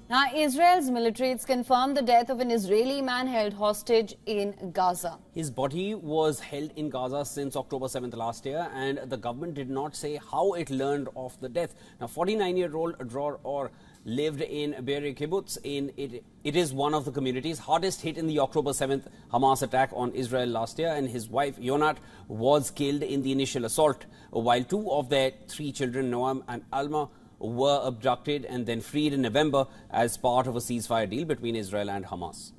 Now, Israel's military has confirmed the death of an Israeli man held hostage in Gaza. His body was held in Gaza since October 7th last year, and the government did not say how it learned of the death. Now, 49-year-old Dror Or lived in Be'eri Kibbutz. It is one of the communities hardest hit in the October 7th Hamas attack on Israel last year, and his wife Yonat was killed in the initial assault, while two of their three children, Noam and Alma, were abducted and then freed in November as part of a ceasefire deal between Israel and Hamas.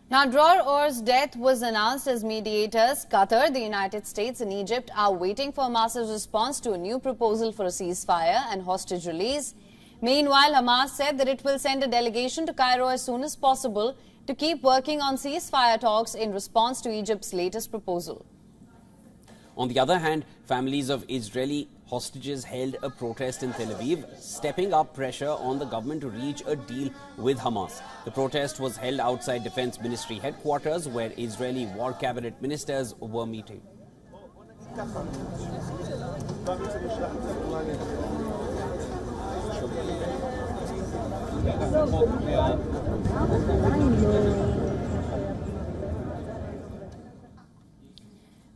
Now, Dror Or's death was announced as mediators. Qatar, the United States and Egypt are waiting for Hamas's response to a new proposal for a ceasefire and hostage release. Meanwhile, Hamas said that it will send a delegation to Cairo as soon as possible to keep working on ceasefire talks in response to Egypt's latest proposal. On the other hand, families of Israeli hostages held a protest in Tel Aviv, stepping up pressure on the government to reach a deal with Hamas. The protest was held outside Defense Ministry headquarters, where Israeli war cabinet ministers were meeting.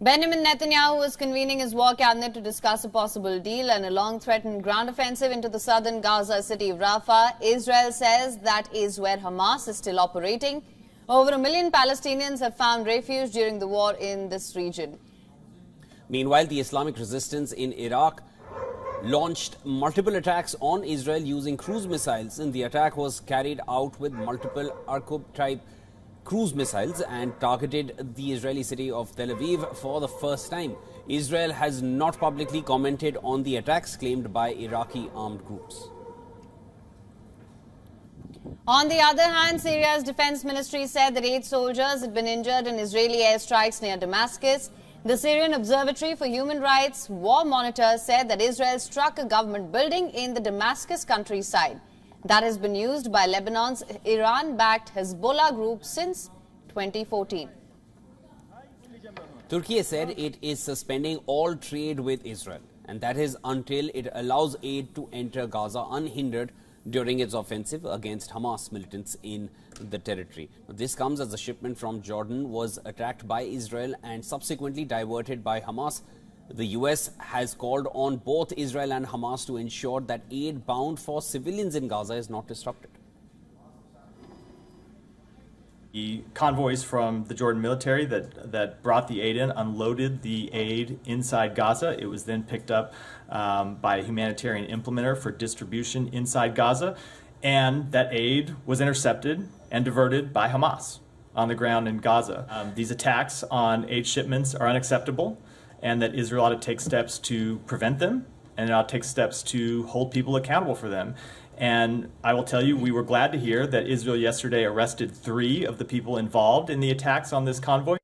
Benjamin Netanyahu was convening his war cabinet to discuss a possible deal and a long-threatened ground offensive into the southern Gaza city of Rafah. Israel says that is where Hamas is still operating. Over 1 million Palestinians have found refuge during the war in this region. Meanwhile, the Islamic resistance in Iraq launched multiple attacks on Israel using cruise missiles, and the attack was carried out with multiple Arqub-type cruise missiles and targeted the Israeli city of Tel Aviv for the first time. Israel has not publicly commented on the attacks claimed by Iraqi armed groups. On the other hand, Syria's defense ministry said that 8 soldiers had been injured in Israeli airstrikes near Damascus. The Syrian Observatory for Human Rights War Monitor said that Israel struck a government building in the Damascus countryside that has been used by Lebanon's Iran-backed Hezbollah group since 2014. Turkey said it is suspending all trade with Israel, and that is until it allows aid to enter Gaza unhindered during its offensive against Hamas militants in the territory. This comes as a shipment from Jordan was attacked by Israel and subsequently diverted by Hamas. The U.S. has called on both Israel and Hamas to ensure that aid bound for civilians in Gaza is not disrupted. The convoys from the Jordan military that brought the aid in unloaded the aid inside Gaza. It was then picked up by a humanitarian implementer for distribution inside Gaza, and that aid was intercepted and diverted by Hamas on the ground in Gaza. These attacks on aid shipments are unacceptable, and that Israel ought to take steps to prevent them, and it ought to take steps to hold people accountable for them. And I will tell you, we were glad to hear that Israel yesterday arrested 3 of the people involved in the attacks on this convoy.